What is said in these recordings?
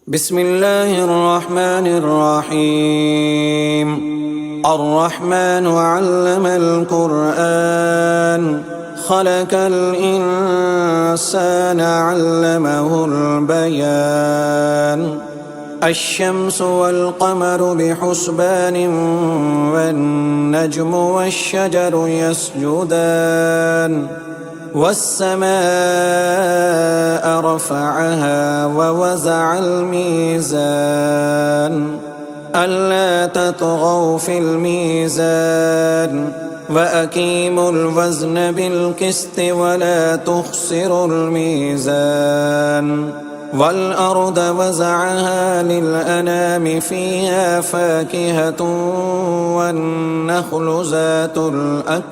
بسم الله الرحمن الرحيم. الرحمن علم القرآن خلق الإنسان علمه البيان. الشمس والقمر بحسبان والنجم والشجر يسجدان والسماء رفعها ووزع الميزان ألا تطغوا في الميزان وأقيموا الوزن بالقسط ولا تخسروا الميزان. والأرض وزعها للأنام فيها فاكهة والنخل ذات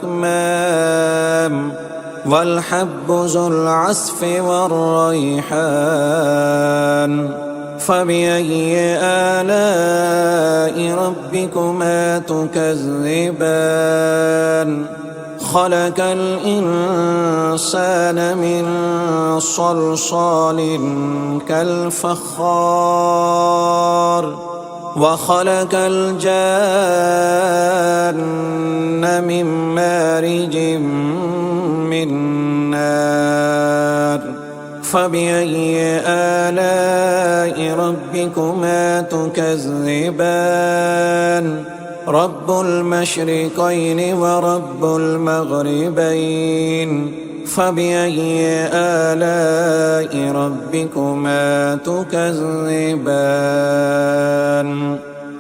الأكمام والحب ذو العصف والريحان. فبأي آلاء ربكما تكذبان؟ خلق الإنسان من صلصال كالفخار وخلق الجان من مارج من نار. فبأي آلاء ربكما تكذبان؟ رب المشرقين ورب المغربين. فبأي آلاء ربكما تكذبان؟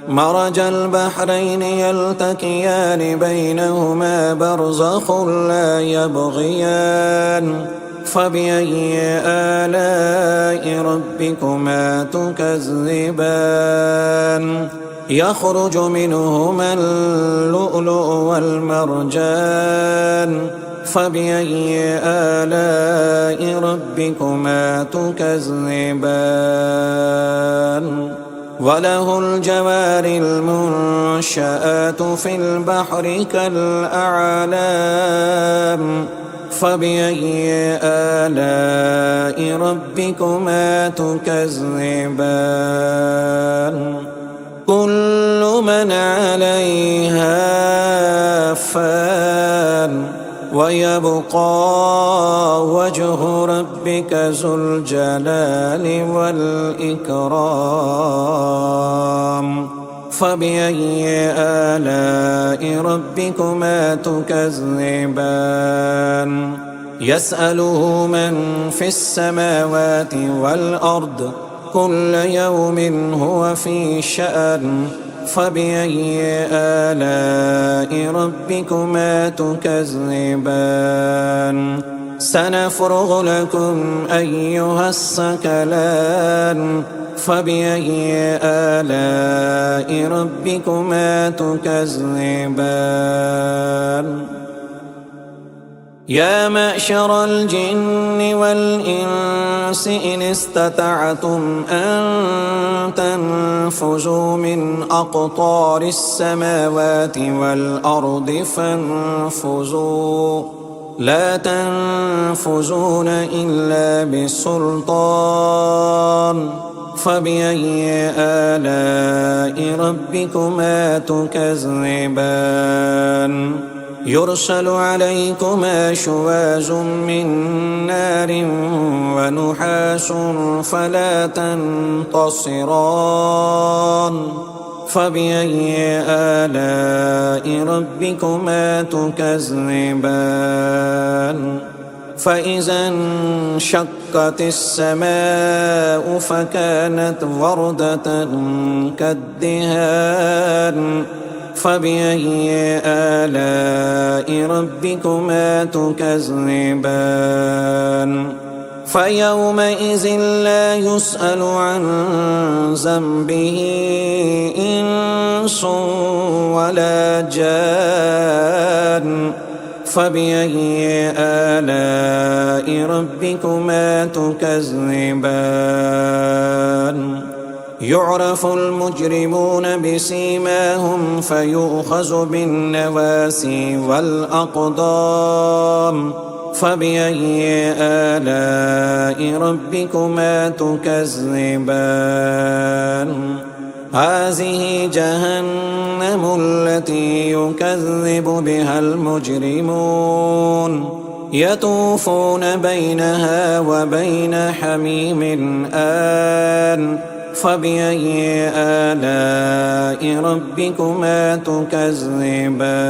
مرج البحرين يلتقيان بينهما برزخ لا يبغيان. فبأي آلاء ربكما تكذبان؟ يخرج منهما اللؤلؤ والمرجان. فبأي آلاء ربكما تكذبان؟ وله الجوار المنشآت في البحر كالأعلام. فبأي آلاء ربكما تكذبان؟ كل من عليها فان ويبقى وجه ربك ذو الجلال والإكرام. فبأي آلاء ربكما تكذبان؟ يسأله من في السماوات والأرض كل يوم هو في شأن. فبأي آلاء ربكما تكذبان؟ سنفرغ لكم أيها الثقلان. فبأي آلاء ربكما تكذبان؟ يا معشر الجن والإنس إن استطعتم أن تنفذوا من أقطار السماوات والأرض فانفذوا لا تنفذون إلا بسلطان. فبأي آلاء ربكما تكذبان؟ يرسل عليكما شواظ من نار ونحاس فلا تنتصران. فبأي آلاء ربكما تكذبان؟ فإذا انشقت السماء فكانت وردة كالدهان. فبأي آلاء ربكما تكذبان؟ فيومئذ لا يسأل عن ذنبه إنس ولا جان. فبأي آلاء ربكما تكذبان؟ يعرف المجرمون بسيماهم فيؤخذ بالنواسي والأقدام. فبأي آلاء ربكما تكذبان هذه جهنم التي يكذب بها المجرمون يطوفون بينها وبين حميم آن فبأي آلاء ربكما تكذبان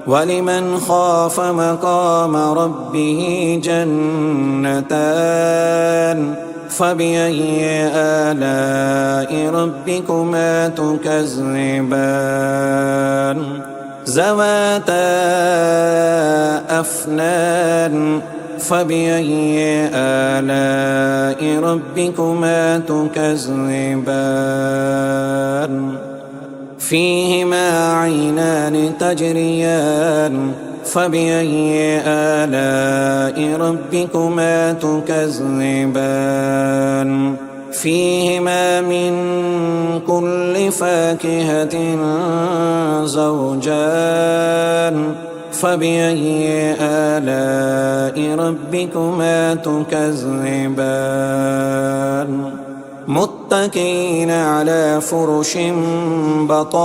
ولمن خاف مقام ربه جنتان فبأي آلاء ربكما تكذبان ذواتا أفنان فبأي آلاء ربكما تكذبان فيهما عينان تجريان فبأي آلاء ربكما تكذبان فيهما من كل فاكهة زوجان فبأي آلاء ربكما تكذبان متكئين على فرش بطائنها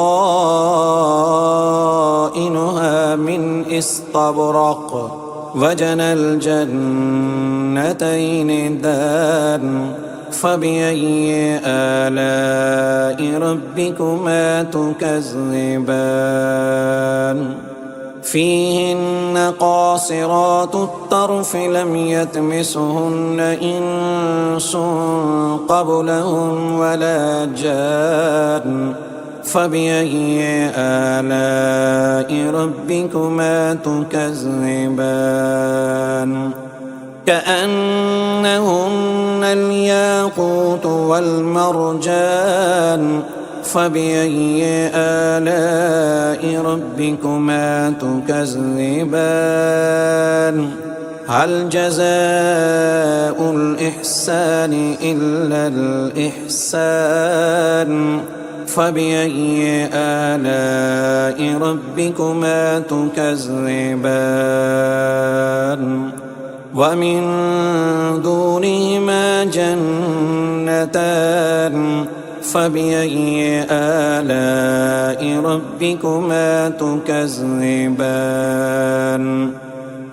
من استبرق وجنى الجنتين دان فبأي آلاء ربكما تكذبان فيهن قاصرات الطرف لم يطمثهن إنس قبلهم ولا جان فبأي آلاء ربكما تكذبان كأنهن الياقوت والمرجان فبأي آلاء ربكما تكذبان هل جزاء الإحسان إلا الإحسان فبأي آلاء ربكما تكذبان ومن دونهما جنتان فبأي آلاء ربكما تكذبان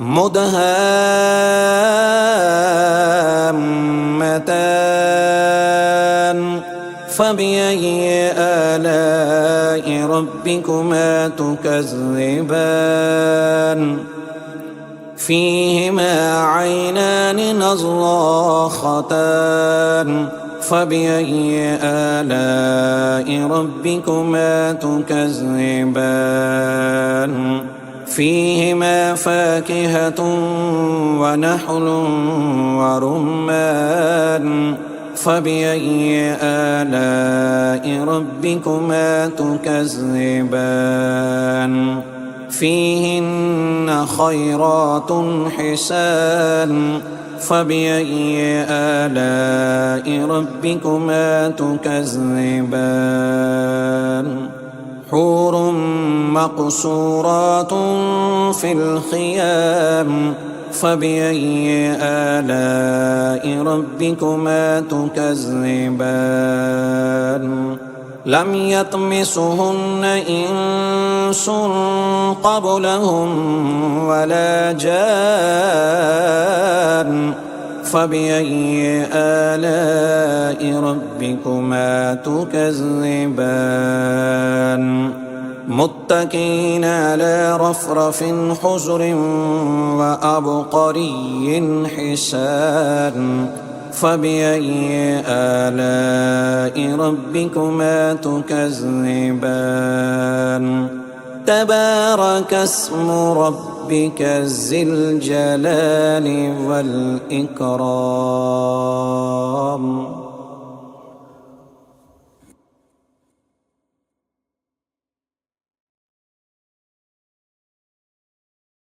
مدهامتان فبأي آلاء ربكما تكذبان فيهما عينان نضاختان فبأي آلاء ربكما تكذبان فيهما فاكهة ونحل ورمان فبأي آلاء ربكما تكذبان فيهن خيرات حسان فبأي آلاء ربكما تكذبان حور مقصورات في الخيام فبأي آلاء ربكما تكذبان لم يطمثهن إنس قبلهم ولا جان فبأي آلاء ربكما تكذبان متكئين على رفرف خضر وعبقري حسان فبأي آلاء ربكما تكذبان تبارك اسم ربك ذي الجلال والإكرام.